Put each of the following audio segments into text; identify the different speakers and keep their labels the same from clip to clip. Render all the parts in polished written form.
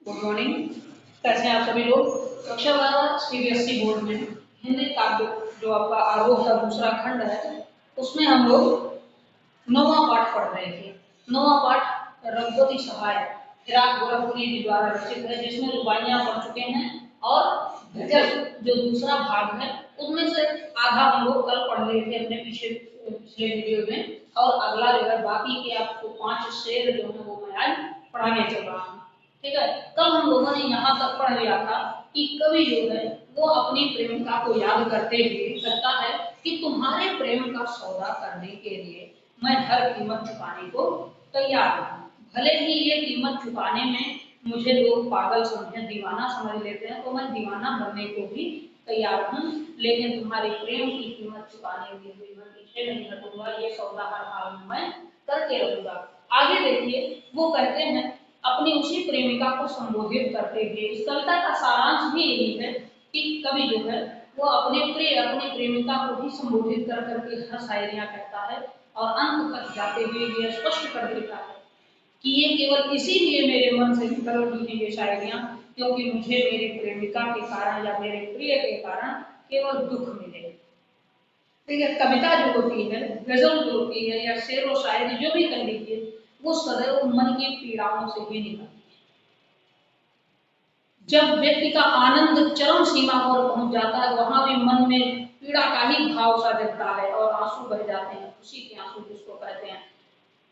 Speaker 1: Good morning. कैसे हैं आप सभी लोग। कक्षा 12 सीबीएसई बोर्ड में हिंदी काव्य जो आपका आरोह का दूसरा खंड है उसमें हम लोग नौवां पाठ पढ़ रहे थे। नौवां पाठ रघुपति सहाय फिराक गोरखपुरी जी द्वारा रचित है, जिसमें रुबाइयां पढ़ चुके हैं और गजल जो दूसरा भाग है उसमें से आधा हम लोग कल पढ़ रहे थे अपने पिछले वीडियो में, और अगला जो है बाकी के आपको 5 शेर जो है वो मैं आज पढ़ाने चल रहा हूँ। ठीक है, कल हम लोगों ने यहाँ तक पढ़ लिया था कि कवि जो है वो अपनी प्रेमिका को याद करते हुए कहता है कि तुम्हारे प्रेम का सौदा करने के लिए मैं हर कीमत चुकाने को तैयार हूँ। भले ही ये कीमत चुकाने में मुझे लोग पागल समझे, दीवाना समझ लेते हैं, तो मैं दीवाना बनने को भी तैयार हूँ, लेकिन तुम्हारे प्रेम की कीमत चुकाने के लिए मैं पीछे नहीं हटूंगा। ये सौदा हर हाल में मैं करके रहूंगा। आगे देखिए, वो कहते हैं अपनी उसी प्रेमिका को संबोधित करते हुए। इस कविता का सारांश भी यही है कि कवि जो है वो अपनी प्रेमिका को भी संबोधित कर करके हर शायरियां कहता है, और अंत तक जाते हुए ये स्पष्ट कर देता है कि ये केवल इसीलिए मेरे मन से निकल रही है ये शायरियां क्योंकि मुझे मेरी प्रेमिका के कारण या मेरे प्रिय के कारण केवल दुख मिले। ठीक है, कविता जो होती है, गजल जो होती है, या शेर व शायरी जो भी कह लीजिए, वो सदैव मन की पीड़ाओं से ही निकलती है। जब व्यक्ति का आनंद चरम सीमा पर पहुंच जाता है, वहां भी मन में पीड़ा का ही भाव सा जगता है और आंसू बह जाते हैं, खुशी के आंसू जिसको कहते हैं।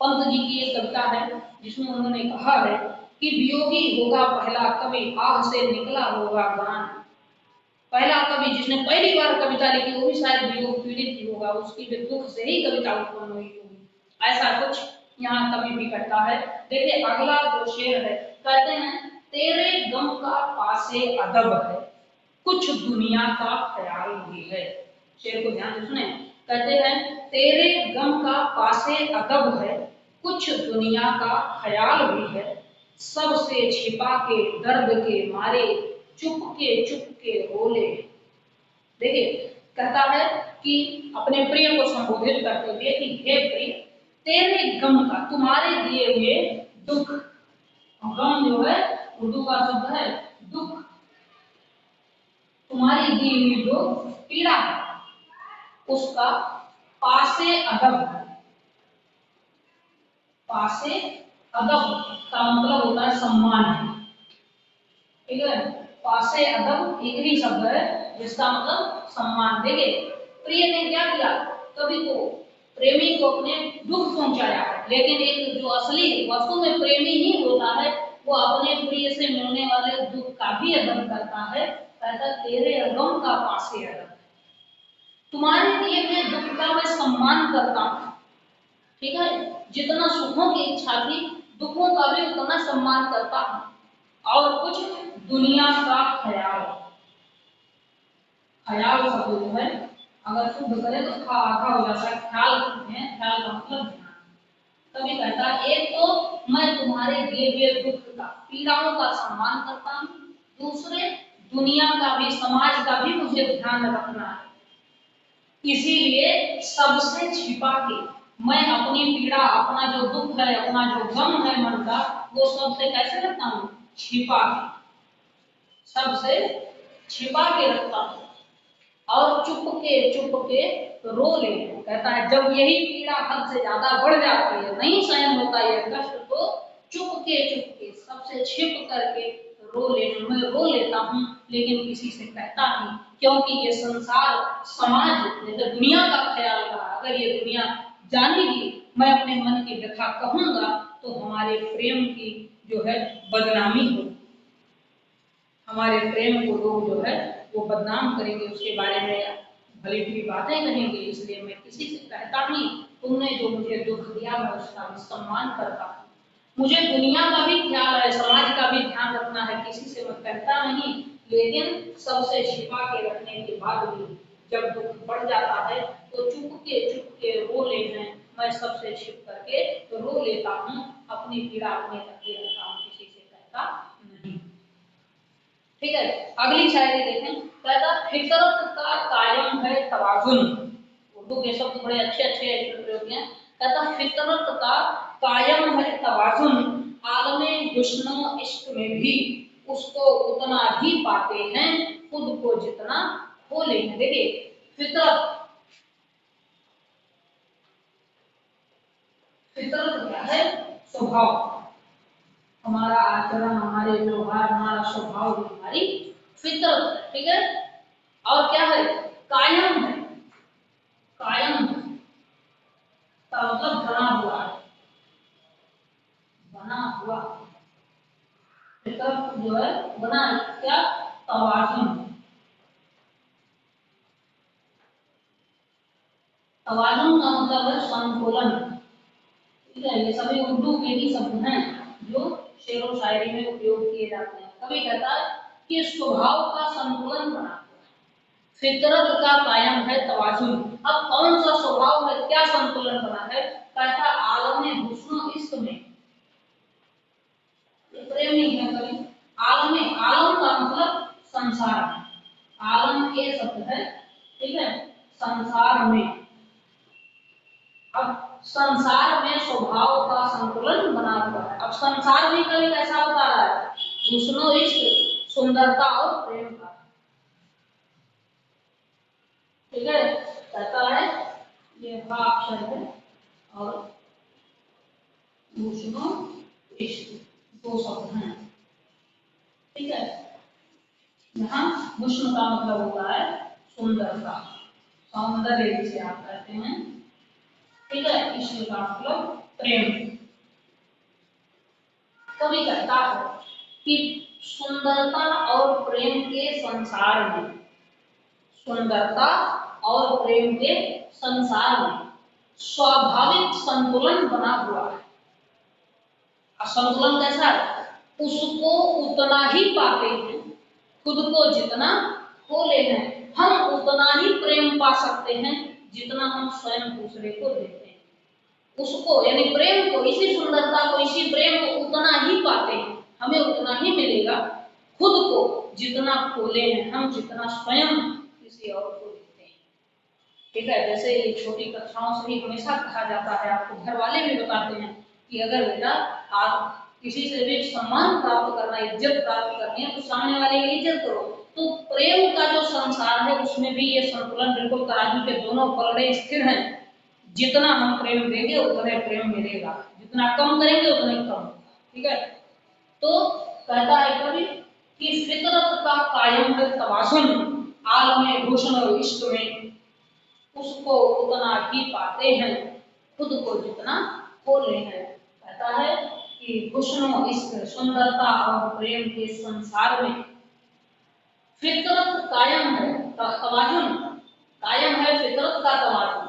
Speaker 1: पंत जी की एक कविता है जिसमें उन्होंने कहा है कि वियोगी होगा पहला कवि, आह से निकला होगा गान। पहला कवि जिसने पहली बार कविता लिखी वो भी शायद वियोग पीड़ित ही होगा, उसकी भी दुख से ही कविता उत्पन्न हुई होगी, ऐसा कुछ यहाँ कवि भी कहता है। देखिए अगला जो शेर है, कहते हैं तेरे गम का पासे अदब है, कुछ दुनिया का ख्याल भी है। शेर को ध्यान से सुने, कहते हैं तेरे गम का पासे अदब है, कुछ दुनिया का ख्याल भी है, सबसे छिपा के दर्द के मारे चुप के रोले। देखिए कहता है कि अपने प्रिय को संबोधित करते हुए कि हे प्रिय, तेरे गम का, तुम्हारे दिए हुए दुख, गम जो है उर्दू का शब्द है दुख, तुम्हारी दी हुई जो पीड़ा है उसका पासे अदब, पासे अदब का मतलब होता है सम्मान। ठीक है, पासे अदब एक ही शब्द है जिसका मतलब सम्मान। देखिए प्रिय ने क्या किया, कवि को, प्रेमी को अपने दुख पहुंचाया है, लेकिन एक जो असली वस्तु में प्रेमी ही होता है वो अपने प्रिय से मिलने वाले दुख का भी अदब करता है। कहता तेरे गम का पासे अदब, तुम्हारे दिए हुए दुख का मैं सम्मान करता हूँ। ठीक है, जितना सुखों की इच्छा थी दुखों का भी उतना सम्मान करता हूँ, और कुछ दुनिया का ख्याल, ख्याल शब्द जो है अगर शुद्ध करें तो खा आधा हो जाता है, ख्याल है, ख्याल का मतलब ध्यान। तभी कहता है एक तो मैं तुम्हारे दिए हुए दुख का, पीड़ाओं का सम्मान करता हूँ, दूसरे दुनिया का भी, समाज का भी मुझे ध्यान रखना है, इसीलिए सबसे छिपा के मैं अपनी पीड़ा, अपना जो दुख है, अपना जो गम है मन का, वो सबसे कैसे रखता हूँ, छिपा के, सबसे छिपा के रखता हूँ, और चुप के रो ले। कहता है जब यही पीड़ा हद से ज्यादा बढ़ जाती है, नहीं सहन होता ये कष्ट, तो चुप के सबसे छिप करके रो ले, मैं रो लेता हूँ, लेकिन किसी से कहता नहीं, क्योंकि ये संसार, समाज, जैसे दुनिया का ख्याल रहा, अगर ये दुनिया जानेगी मैं अपने मन की व्यथा कहूंगा तो हमारे प्रेम की जो है बदनामी होगी, हमारे प्रेम को लोग जो है वो बदनाम करेंगे, उसके बारे में भली भली बातें कहेंगे, इसलिए मैं किसी से कहता नहीं। तुमने जो मुझे दुख दिया मैं उसका भी सम्मान करता हूँ, मुझे दुनिया का भी ख्याल है, समाज का भी ध्यान रखना है, किसी से मैं कहता नहीं, लेकिन सबसे छिपा के रखने के बाद भी जब दुख बढ़ जाता है तो चुप के रो लेते हैं, मैं सबसे छिप करके रो लेता हूँ, अपनी पीड़ा अपने तक ही रखता हूँ, किसी से कहता नहीं। ठीक है, अगली शायरी देखें, कहता फितरत का कायम है तवाजुन। उर्दू के शब्द बड़े अच्छे अच्छे प्रयोग हैं। कहता फितरत का कायम है तवाजुन, आलमे हुस्न इश्क में भी उसको उतना ही पाते हैं खुद को जितना खो लेंगे। देखिए फितरत, फितरत क्या है? स्वभाव, हमारा आचरण, हमारे व्यवहार, हमारा स्वभाव भी हमारी फितरत है, ठीक है। और क्या है? कायम है, कायम का मतलब बना हुआ है, बना हुआ। फितरत जो है बना क्या? तवाज़ुन, तवाज़ुन का मतलब है संतुलन, ठीक है। ये सभी उर्दू के ही शब्द हैं जो शेर व शायरी में उपयोग किए जाते हैं। कवि कहता है कि स्वभाव का संतुलन बना, फितरत का कायम है तवाजुन। अब कौन सा स्वभाव है, क्या संतुलन बना है? कहता आलम हुस्न इश्क में, प्रेम नहीं है कभी। आलम, आलम का मतलब संसार में, आलम के शब्द है, ठीक है, संसार में। अब संसार में स्वभाव का संतुलन बना हुआ है। अब संसार भी कभी कैसा बता रहा है? हुस्न इश्क, सुंदरता और प्रेम का, ठीक है। कहता है ये हा अक्षर है और हुस्न इश्क दो शब्द हैं, ठीक है। यहाँ हुस्न का मतलब होता है सुंदरता, सौंदर्य जिसे आप कहते हैं, ठीक है। इश्क का मतलब प्रेम। कवि कहता है कि सुंदरता और प्रेम के संसार में, सुंदरता और प्रेम के संसार में स्वाभाविक संतुलन बना हुआ है। असंतुलन कैसा है? उसको उतना ही पाते हैं खुद को जितना खो ले हैं। हम उतना ही प्रेम पा सकते हैं जितना हम स्वयं दूसरे को देते हैं। उसको यानी प्रेम को, इसी सुंदरता को, इसी प्रेम को उतना ही पाते हैं, हमें उतना ही मिलेगा खुद को जितना खोले हैं हम, जितना स्वयं किसी और को देते हैं, ठीक है। जैसे ये छोटी कक्षाओं से ही हमेशा कहा जाता है, आपको घर वाले भी बताते हैं कि अगर बेटा आप किसी से भी सम्मान प्राप्त करना, इज्जत प्राप्त करनी है तो सामने वाले की इज्जत करो। तो प्रेम का जो संसार है उसमें भी ये संतुलन बिल्कुल तराजू के दोनों पलड़े स्थिर हैं। जितना हम प्रेम देंगे उतने प्रेम मिलेगा, जितना कम करेंगे उतना ही कम होगा, ठीक है। तो कहता है कवि कि फितरत का कायम है तवाज़ुन, आलम हुस्न और इश्क में उसको उतना ही पाते हैं खुद को जितना खोले हैं। कहता है कि हुस्न, इश्क, सुंदरता और प्रेम के संसार में फितरत कायम है, तवाज़ुन कायम है, फितरत का तवाज़ुन।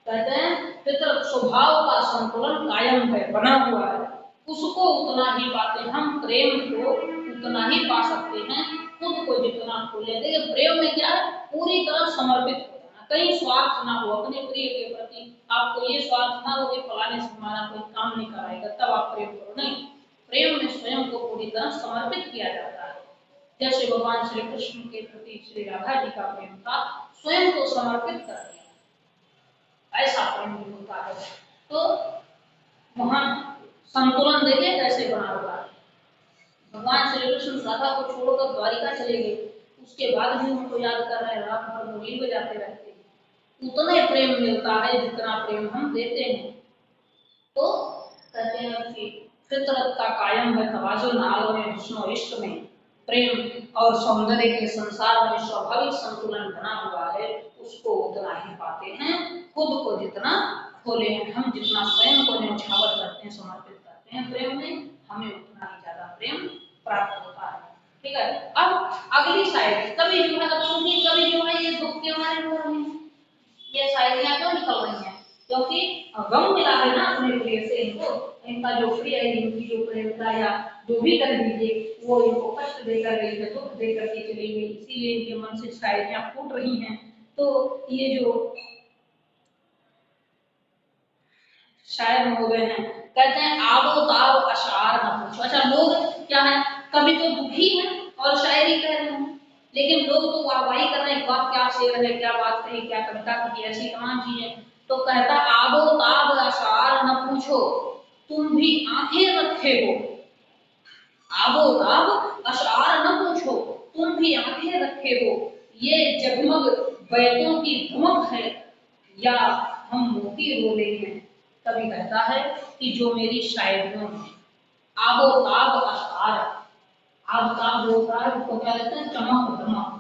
Speaker 1: कहते हैं फितरत स्वभाव का संतुलन कायम है, बना हुआ है, उसको उतना ही पाते हैं। हम प्रेम को उतना ही पा सकते हैं खुद को जितना खोले। देखिए प्रेम में क्या है? पूरी तरह समर्पित हो जाना, कहीं स्वार्थ ना हो, अपने प्रिय के प्रति आपको ये स्वार्थ ना हो कि फलाने से हमारा कोई काम नहीं कराएगा तब आप प्रेम करो, नहीं। प्रेम में स्वयं को पूरी तरह समर्पित किया जाता है। जैसे भगवान श्री कृष्ण के प्रति श्री राधा जी का प्रेम था, स्वयं को समर्पित कर दिया, ऐसा प्रेम होता है। तो वहां संतुलन देखिए कैसे बना हुआ है। भगवान श्री कृष्ण राधा को छोड़कर द्वारिका चले गए, उसके बाद भी उनको याद कर रहे हैं, रात भर मुरली बजाते रहते हैं। उतना ही प्रेम मिलता है जितना प्रेम हम देते हैं। तो कहते हैं कि फितरत का कायम है तवाज़ुन, आलम हुस्न और इश्क में प्रेम और सौंदर्य के संसार में स्वाभाविक संतुलन बना हुआ है, उसको उतना ही पाते हैं खुद को जितना खोले हैं हम। जितना स्वयं को न्यौछावर करते हैं, समर्पित करते हैं प्रेम में, हमें उतना ही ज्यादा प्रेम प्राप्त होता है, ठीक है। अब अगली साइड कवि जो है, सुनिए कवि जो है ये दुख के मारे रो रहे हैं, ये शायरियां क्यों निकल रही हैं? क्योंकि गम मिला है ना अपने प्रिय से, इनको, इनका जो प्रिय है, इनकी जो प्रेमिका या जो भी कर दीजिए वो इनको कष्ट देकर गई है, दुख देकर के चली गई, इसीलिए इनके मन से शायरियां फूट रही हैं। तो ये जो शायर हो गए हैं, कहते हैं आवो ताव अशार न पूछो। अच्छा लोग क्या है, कभी तो दुखी है और शायरी कह रहे हैं, लेकिन लोग तो वाहवाही कर रहे हैं, वाह क्या शेर है, क्या बात कही, क्या कविता की, ऐसी तमाम चीजें। तो कहता आवो ताव अशार न पूछो, तुम भी आंखें रखे हो, आबोताब अशआर न पूछो, तुम भी आंखें रखे हो, ये जगमग बैतों की धमक है, या हम मोती रोले हैं। कवि कहता है कि जो मेरी शायरियों में आबोताब अशआर, आबोताब जो होता है उसको क्या कहते हैं, चमक धमक,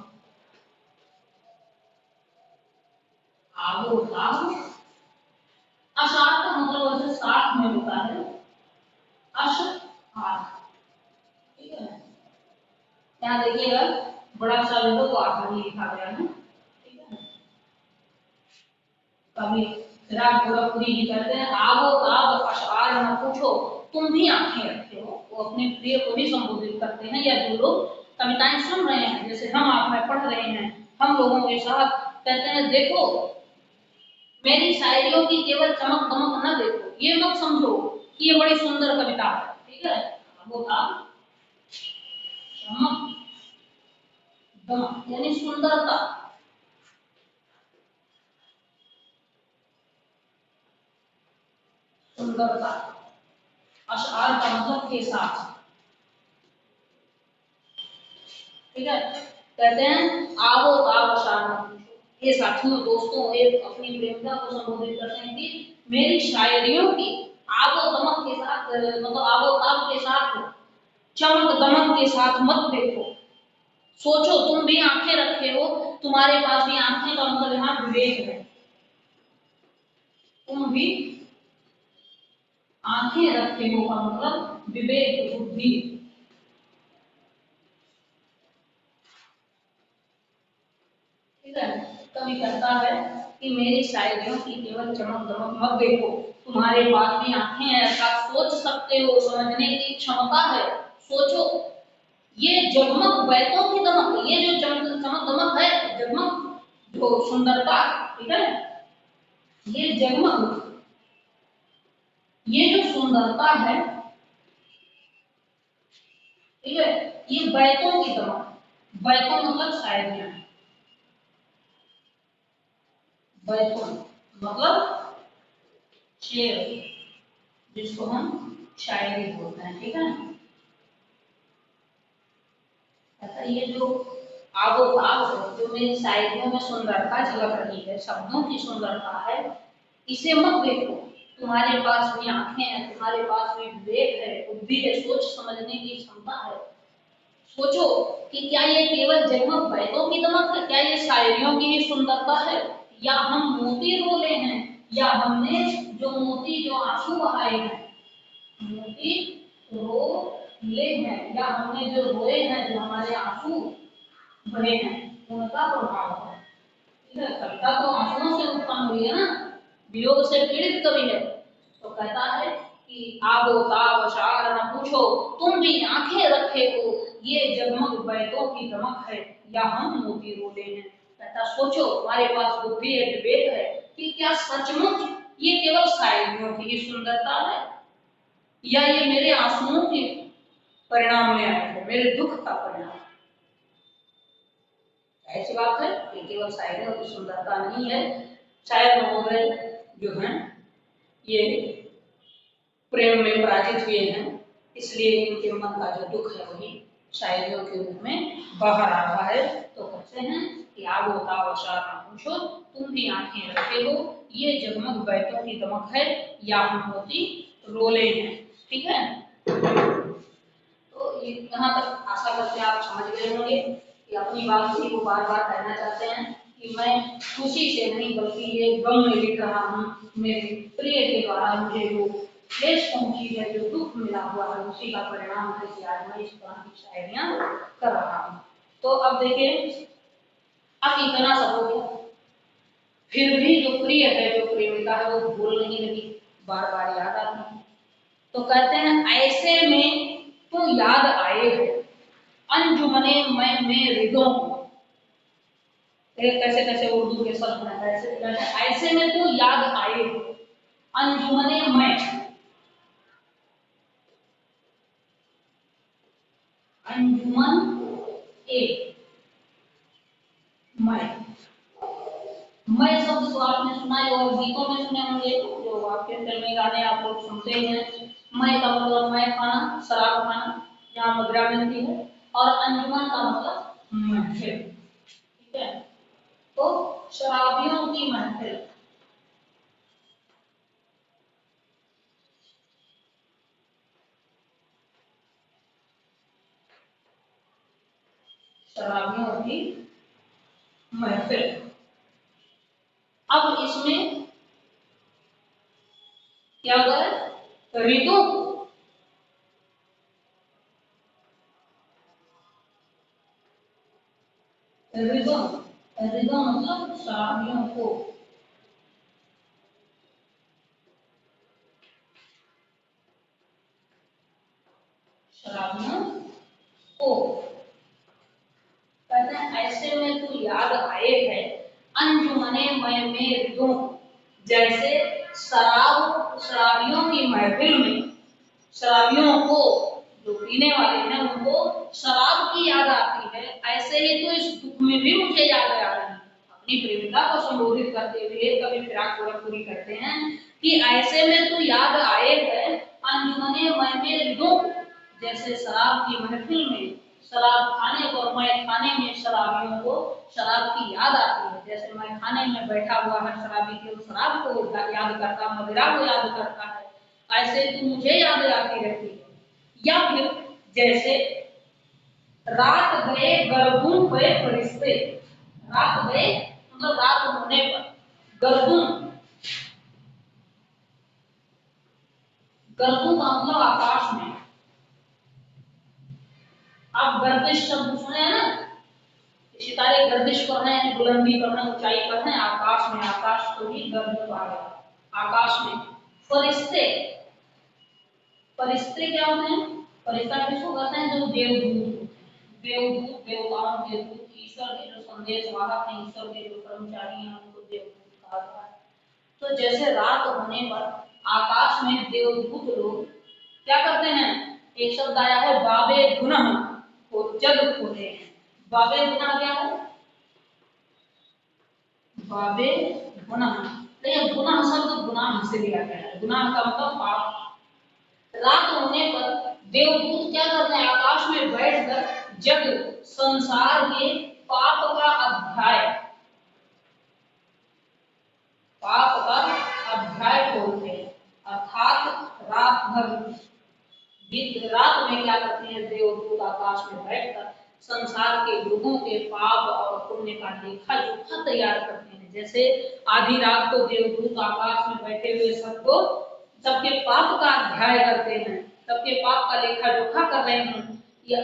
Speaker 1: आबोताब अशआर का मतलब वैसे साथ में होता है अशआर, ठीक है। यहाँ देखिएगा बड़ा सा लिखो तो आखिरी लिखा गया है, ठीक है। कभी राग गोरखपुरी जी कहते हैं आवो ताब अशआर न पूछो, तुम भी आंखें रखे हो। वो अपने प्रिय को भी संबोधित करते हैं, या जो लोग कविताएं सुन रहे हैं, जैसे हम आप में पढ़ रहे हैं, हम लोगों के साथ कहते हैं देखो मेरी शायरियों की केवल चमक दमक न देखो, ये मत समझो कि ये बड़ी सुंदर कविता है, ठीक है। वो था चमक दमक यानी सुंदरता, सुंदरता, अशआर का मतलब के साथ, ठीक है। कहते हैं आवो ताब अशआर न पूछो, ये साथियों दोस्तों एक अपनी प्रेमिका को संबोधित करते हैं कि मेरी शायरियों की आवो दमक के साथ, मतलब आवो ताब के साथ, चमक दमक के साथ मत देखो, सोचो तुम भी आंखें रखे हो, तुम्हारे पास भी आंखें का मतलब यहाँ विवेक है, तुम भी आंखें रखे हो का मतलब विवेक बुद्धि, ठीक है। कवि कहता है कि मेरी शायरियों की केवल चमक दमक मत देखो, तुम्हारे पास भी आंखें हैं अर्थात सोच सकते हो, समझने की क्षमता है, सोचो ये जगमग बैतों की दमक, ये जो चमक दमक है, जगमग जो सुंदरता, ठीक है, ये जगमग, ये जो सुंदरता है, ठीक है, ये बैतों की दमक, बैतों मतलब शायरियां, बैतों मतलब शेर, जिसको हम शायरी बोलते हैं, ठीक है। ऐसा ये जो आबोताब है, जो मेरी शायरियों में सुंदरता झलक रही है, शब्दों की सुंदरता है, इसे मत देखो, तुम्हारे पास भी आंखें हैं, तुम्हारे पास भी विवेक है, बुद्धि है, सोच समझने की क्षमता है, सोचो कि क्या ये केवल जगमग बैतों की दमक है, क्या ये शायरियों की ही सुंदरता है, या हम मोती रोले हैं, या हमने जो मोती जो आंसू बहाए हैं, मोती रो ले हैं, या हमने जो रोए हैं, जो हमारे आंसू बहे हैं, उनका प्रभाव है, ठीक है। कविता तो आंसुओं से उत्पन्न हुई है ना, वियोग से पीड़ित कवि है, तो कहता है कि आबो ताब अशआर न पूछो, तुम भी आंखें रखे हो, ये जगमग बैतों की दमक है, या हम मोती रोले हैं। कहता सोचो तुम्हारे पास बुद्धि है, विवेक है, कि क्या सचमुच ये केवल शायरियों की ही सुंदरता है, या ये मेरे आंसुओं के परिणाम में आया है, मेरे दुख का परिणाम। ऐसी बात है कि केवल शायरियों की सुंदरता नहीं है, शायर महोदय जो हैं ये प्रेम में पराजित हुए हैं, इसलिए इनके मन का जो दुख है वही शायरियों के रूप में बाहर आ रहा है। तो कहते हैं कि आबो ताब अशआर न पूछो, तुम भी आंखें रखे हो, ये जगमग बैतों की दमक है, या हम मोती रोले हैं, ठीक है। तो यहाँ तक आशा करते हैं आप समझ गए होंगे कि अपनी बात ही वो बार बार कहना चाहते हैं कि मैं खुशी से नहीं बल्कि ये गम में लिख रहा हूँ, मेरे प्रिय के द्वारा मुझे जो क्लेश पहुंची है, जो दुख मिला हुआ है, उसी का परिणाम है कि आज मैं इस तरह की शायरियां कर रहा हूँ। तो अब देखिए, अब इतना सब हो गया, फिर भी जो प्रिय है, जो प्रेमिका है, वो भूल नहीं लगी, बार बार याद आती है। तो कहते हैं ऐसे में तो याद आए हो, अंजुमने में रिदों को, कैसे कैसे उर्दू के शब्द हैं, ऐसे में तो याद आए हो, अंजुमने में, अंजुमन ए मैं शब्द तो आपने सुना है और गीतों में सुने होंगे, जो आपके फिल्मी गाने आप लोग सुनते हैं, मैं का मतलब मैं खाना, शराब खाना, जहाँ मदिरा मिलती है, और अंजुमन का मतलब महफिल। ठीक है, तो शराबियों की महफिल, शराबियों की महफिल। अब इसमें क्या होगा, ऋतु, ऋतु, ऋतु मतलब शराबियों को, शराबियों को कहते हैं ऐसे में तू याद आए है अंजुमने में ऋतु, जैसे शराब, शराबियों की महफिल में शराबियों को, जो पीने वाले हैं उनको शराब की याद आती है, ऐसे ही तो इस दुख में भी मुझे याद आ रही है। अपनी प्रेमिका को संबोधित करते हुए कवि फिराक पूरी करते हैं कि ऐसे में तो याद आए है अंजुमने में ऋतु, जैसे शराब की महफिल में शराब खाने को, मैं खाने में शराबियों को शराब की याद आती है, जैसे मैं खाने में बैठा हुआ हर शराबी केवल शराब को याद करता, मदिरा को याद करता है, ऐसे तो मुझे याद आती रहती है। या फिर जैसे रात गए गर्दून पे फरिश्ते, रात गए मतलब रात होने पर, गर्दून, गर्दून का मतलब आकाश में, आप गर्दिश शब्द सुने हैं ना, सितारे गर्दिश कर रहे हैं, बुलंदी कर रहे हैं, ऊंचाई कर रहे हैं आकाश में, आकाश को ही गर्दून आ गया, आकाश में। फरिश्ते, फरिश्ते क्या होते हैं, फरिश्ता किसको कहते हैं, जो देवदूत, देवदूत, देवताओं के दूत, ईश्वर के जो संदेश वाहक हैं, ईश्वर के जो कर्मचारी हैं उनको देवदूत कहा जाता है। तो जैसे रात होने पर आकाश में देवदूत लोग क्या करते हैं, एक शब्द आया है बाबे गुनह, को जग खोले हैं। बाबे गुनह क्या है, बाबे गुनह, तो ये गुनाह शब्द गुनाह से लिया गया है, गुनाह का मतलब पाप। रात होने पर देवदूत क्या करते हैं, आकाश में बैठकर जग, संसार के पाप का अध्याय, पाप का अध्याय खोलते हैं, अर्थात रात भर, रात में क्या करते हैं देवदूत आकाश में बैठकर संसार के लोगों के पाप और पुण्य का लेखा जोखा तैयार करते हैं। जैसे आधी रात को देवदूत आकाश में बैठे हुए सबको, सबके पाप का अध्याय करते हैं, सबके पाप का लेखा जोखा कर रहे हैं, या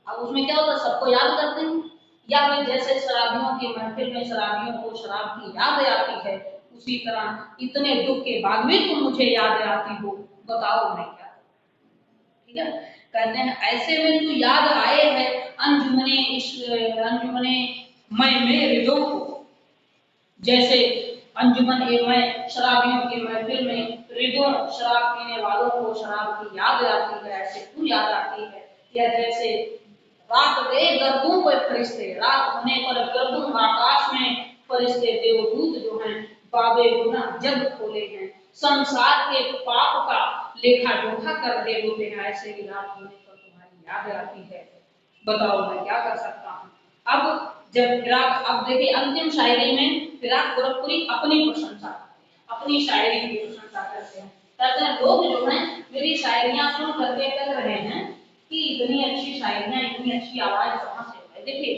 Speaker 1: अब उसमें क्या होता है, सबको याद करते हैं। या फिर जैसे शराबियों की महफिल में शराबियों को शराब की याद आती है, उसी तरह इतने दुख के बाद भी तुम मुझे याद आती हो, बताओ मैं क्या। ठीक है, कहते हैं ऐसे में तू याद आए है अंजुमने, इस अंजुमने मैं हृदयों को, जैसे अंजुमन ए मैं शराबियों की महफिल में हृदयों, शराब पीने वालों को शराब की याद आती है, ऐसे तू याद आती है। या जैसे रात गए गर्दों पर फरिश्ते, रात होने पर गर्दों आकाश में फरिश्ते देवदूत जो हैं बाबे गुनाह जग खोले हैं, संसार के पाप का लेखा जोखा कर रहे होते हैं, ऐसे ही रात होने पर तुम्हारी याद आती है, बताओ मैं क्या कर सकता हूँ। अब जब फिराक, अब देखिए अंतिम शायरी में फिराक गोरखपुरी अपनी प्रशंसा, अपनी शायरी की प्रशंसा करते हैं, कहते हैं लोग जो हैं मेरी शायरियां सुन करके कह रहे हैं कि इतनी अच्छी शायरियां, इतनी अच्छी आवाज कहाँ से है। देखिए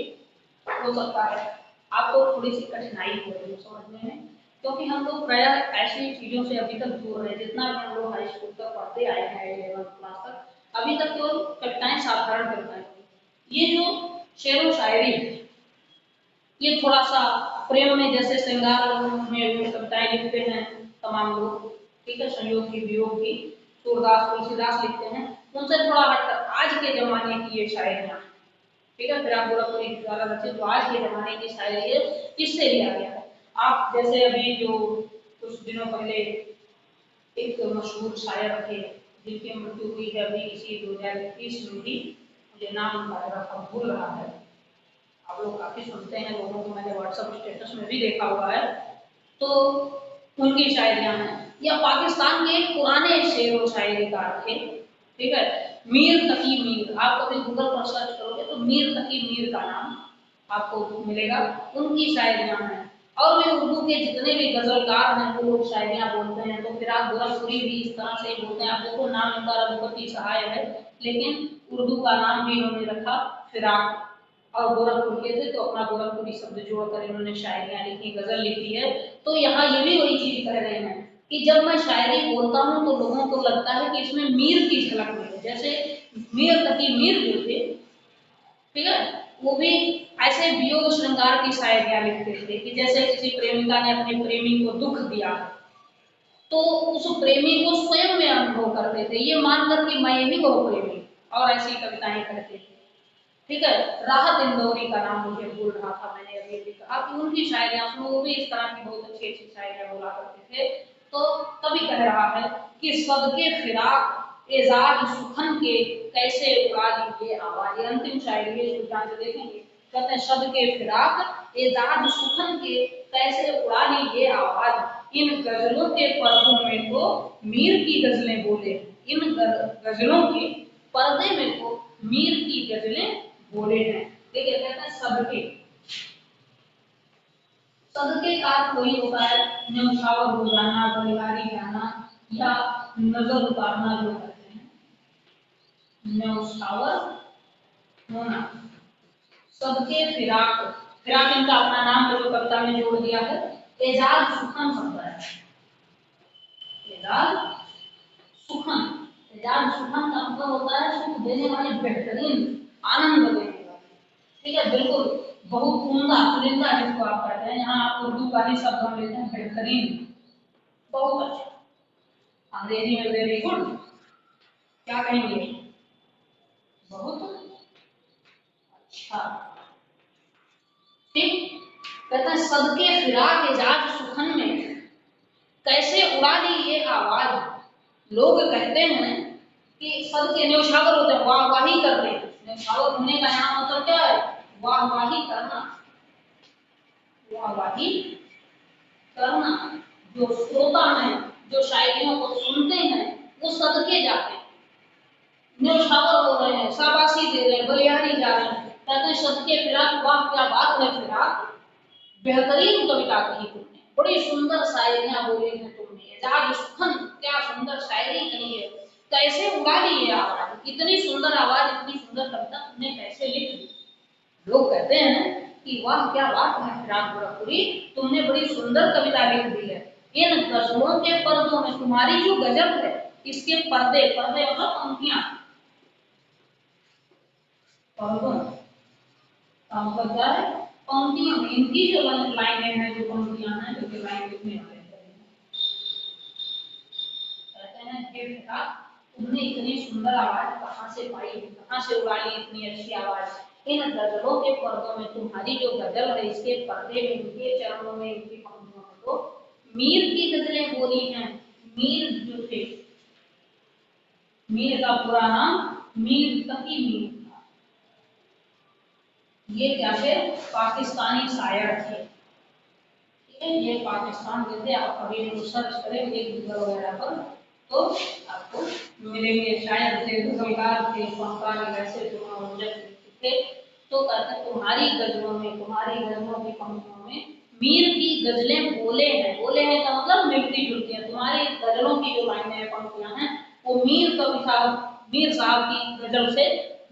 Speaker 1: हो सकता है आपको थोड़ी सी कठिनाई हो रही है समझने में, क्योंकि हम लोग प्राय ऐसी चीजों से अभी तक दूर रहे, जितना भी हम लोग हाई स्कूल तक पढ़ते आए हैं 11th क्लास तक, अभी तक केवल कविताएं साधारण कविताएं। ये जो शेर व शायरी है ये थोड़ा सा प्रेम में, जैसे श्रृंगार में कविताएं लिखते हैं तमाम लोग, ठीक है, संयोग की वियोग की, सूरदास तुलसीदास लिखते हैं, उनसे थोड़ा हटकर आज के जमाने की ये शायरियां, ठीक है, फिराक गोरखपुरी द्वारा रचित जो आज के जमाने की शायरी है, इससे लिया गया है। आप जैसे अभी जो कुछ दिनों पहले एक मशहूर शायर थे जिनकी मृत्यु हुई है अभी इसी 2021 में ही, मुझे नाम उनका जरा भूल रहा है, आप लोग काफी सुनते हैं, लोगों को मैंने व्हाट्सएप स्टेटस में भी देखा हुआ है, तो उनकी शायरियां हैं। या पाकिस्तान के एक पुराने शेर व शायरीकार थे, ठीक है, मीर तकी मीर। आप कभी गूगल पर सर्च करोगे तो मीर तकी मीर का नाम आपको मिलेगा, उनकी शायरियां हैं। और भी उर्दू के जितने भी गजलकार हैं वो लोग शायरियां बोलते हैं, तो फिराक गोरखपुरी भी इस तरह से बोलते हैं। आप देखो नाम इनका रघुपति सहाय है, लेकिन उर्दू का नाम भी इन्होंने रखा फिराक, और गोरखपुर के थे तो अपना गोरखपुरी शब्द जोड़कर इन्होंने शायरियां लिखी, गजल लिखी है। तो यहाँ ये भी वही चीज कह रहे हैं कि जब मैं शायरी बोलता हूँ तो लोगों को लगता है कि इसमें मीर की झलक में है। जैसे मीर तकी मीर जो थे, ठीक है, वो भी ऐसे वियोग श्रृंगार की शायरियां लिखते थे कि जैसे किसी प्रेमिका ने अपने प्रेमी को दुख दिया तो उस प्रेमी को स्वयं में अनुभव करते थे, ये मानकर कि मैं ही वो प्रेमी, और ऐसी कविताएं करते थे। ठीक है, राहत इंदौरी का नाम मुझे भूल रहा था, मैंने अभी अभी कहा कि उनकी शायरियां सुनो, वो भी इस तरह की बहुत अच्छी अच्छी शायरियां बोला करते थे। तो कवि कह रहा है कि सबके फिराक एजाज सुखन के कैसे उड़ा ली ये आवाज। ये अंतिम शायरी है, ध्यान से देखेंगे। कहते हैं सबके फिराक एजाज सुखन के कैसे उड़ा ली ये आवाज, इन गजलों के पर्दों में तो मीर की गजलें बोले। इन गजलों के पर्दे में तो मीर की गजलें बोले हैं। देखिए कहते हैं सबके, सबके का कोई होता है न्यौछावर हो जाना, बलिहारी जाना, या नजर उतारना जो कहते हैं, न्यौछावर होना। सबके फिराक, फिराक इनका अपना नाम जो कविता में जोड़ दिया है। एजाज सुखन शब्द है, एजाज सुखन। एजाज सुखन का मतलब होता है सुख देने वाली, बेहतरीन, आनंद देने वाली। ठीक है, बिल्कुल बहुत उम्दा, चुनिंदा जिसको आप कहते हैं, यहाँ आप उर्दू का ही शब्द हम लेते हैं बेहतरीन, बहुत अच्छा। अंग्रेजी में वेरी गुड, क्या कहेंगे, बहुत अच्छा। ठीक, कहते हैं सबके फिराक एजाज सुखन में कैसे उड़ा ली ये आवाज। लोग कहते हैं कि सबके न्यौछावर होते हैं, वाह वाही करते हैं। न्यौछावर होने का यहाँ मतलब क्या है, वाह वाही करना, वाह वाही करना। जो श्रोता है, जो शायरियों को सुनते हैं, वो सदके जाते हैं, न्यौछावर हो रहे हैं, शाबाशी दे रहे हैं, बलिहारी जा रहे हैं। कहते हैं सबके फिराक, वाह क्या बात है फिराक, बेहतरीन कविता कही तुमने, बड़ी सुंदर शायरियां बोली हैं तुमने, एजाज सुखन, क्या सुंदर शायरी कही है, कैसे उड़ा ली ये आवाज, इतनी सुंदर आवाज, इतनी सुंदर कविता तुमने कैसे लिख दी। लोग कहते हैं कि वाह क्या बात है फिराक गोरखपुरी, तुमने बड़ी सुंदर कविता लिख दी है। इन गजलों के पर्दों में, तुम्हारी जो गजल है इसके पर्दे, पर्दे मतलब पंक्तियां, पर्दों का मतलब क्या है, पंक्तियों में, इनकी जो लाइनें हैं, जो पंक्तियां हैं, जो लाइन लिखने वाले कहते हैं हे फिराक, तुमने इतनी सुंदर आवाज कहाँ से पाई, कहाँ से उड़ा ली इतनी अच्छी आवाज। इन गजलों के पर्दों में, तुम्हारी जो गजल है इसके पर्दे में, इनके चरणों में, इनकी पंक्तियों में तो मीर की गजलें बोली हैं। मीर जो थे, मीर का पूरा नाम मीर तकी मीर था। ये क्या थे, पाकिस्तानी शायर थे। ठीक है, ये पाकिस्तान के थे। आप कभी इनको सर्च करेंगे गूगल वगैरह पर तो आपको मिलेंगे। शायर थे, गजलकार थे, फनकार वैसे जो थे। तो कहते तुम्हारी गजलों में, तुम्हारी गजलों की पंक्तियों में मीर की गजलें बोले हैं। बोले हैं का मतलब मिलती जुलती हैं। तुम्हारी गजलों की जो लाइनें हैं, पंक्तियां हैं, वो मीर कवि साहब, मीर साहब की गजल से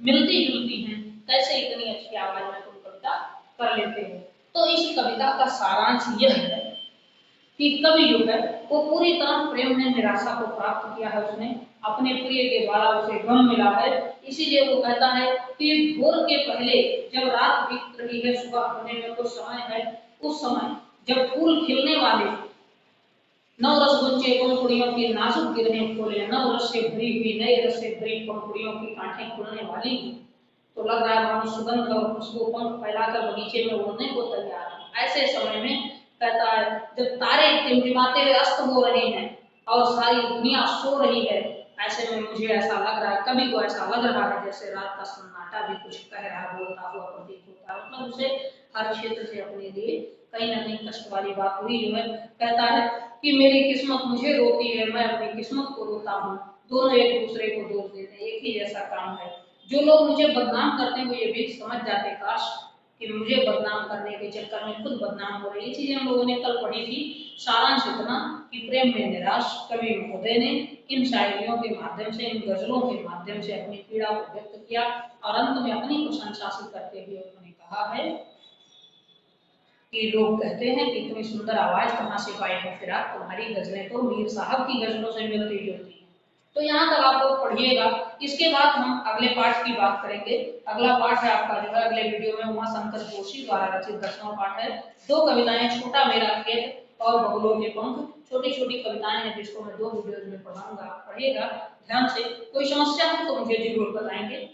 Speaker 1: मिलती जुलती हैं। कैसे इतनी अच्छी आवाज में तुम कविता कर लेते हो। तो इस कविता का सारांश यह है कि कवि जो है वो पूरी तरह प्रेम में निराशा को प्राप्त किया है, उसने अपने प्रिय के द्वारा उसे गम मिला है। इसीलिए वो कहता है कि भोर के पहले जब रात बीत रही है, सुबह होने में कुछ समय है, उस समय जब फूल खिलने वाले, नव रस गुंचे पंखुड़ियों की नाजुक किरणें खोले, नव रस से भरी हुई, नए रस से भरी पंखुड़ियों की कांटें खुलने वाली, तो लग रहा है मानो सुगंध और खुशबू पंख फैलाकर बगीचे में उड़ने को तैयार है। ऐसे समय में कहता है जब तारे टिमटिमाते हुए अस्त हो रहे हैं और सारी दुनिया सो रही है, ऐसे में मुझे ऐसा लग रहा है, कभी को ऐसा लग रहा है जैसे रात का सन्नाटा भी कुछ कह रहा, बोलता हुआ प्रतीत होता है। मतलब उसे हर क्षेत्र से अपने लिए कहीं ना कहीं कष्ट वाली बात हुई जो है। कहता है कि मेरी किस्मत मुझे रोती है, मैं अपनी किस्मत को रोता हूँ, दोनों एक दूसरे को दोष देते हैं, एक ही जैसा काम है। जो लोग मुझे बदनाम करते हैं वो ये भी समझ जाते काश कि मुझे बदनाम करने के चक्कर में खुद बदनाम हो रही। ये चीजें हम लोगों ने कल पढ़ी थी। सारांश इतना कि प्रेम में निराश कवि महोदय ने इन शायरियों के माध्यम से, इन गजलों के माध्यम से अपनी पीड़ा को व्यक्त किया और अंत में अपनी को संशासित करते हुए उन्होंने कहा है कि लोग कहते हैं कि इतनी सुंदर आवाज कहाँ से पाई हो फिराक, तुम्हारी गजलें तो मीर साहब की गजलों से मिलती जुलती हैं। तो यहाँ तक आप लोग पढ़िएगा। इसके बाद हम अगले पाठ की बात करेंगे। अगला पाठ है आपका जो है अगले वीडियो में उमा शंकर जोशी द्वारा रचित 10वां पाठ है। दो कविताएं, छोटा मेरा खेत और बगुलों के पंख, छोटी छोटी कविताएं हैं जिसको मैं 2 वीडियोज में पढ़ाऊंगा, पढ़िएगा ध्यान से। कोई समस्या हो तो मुझे जरूर बताएंगे।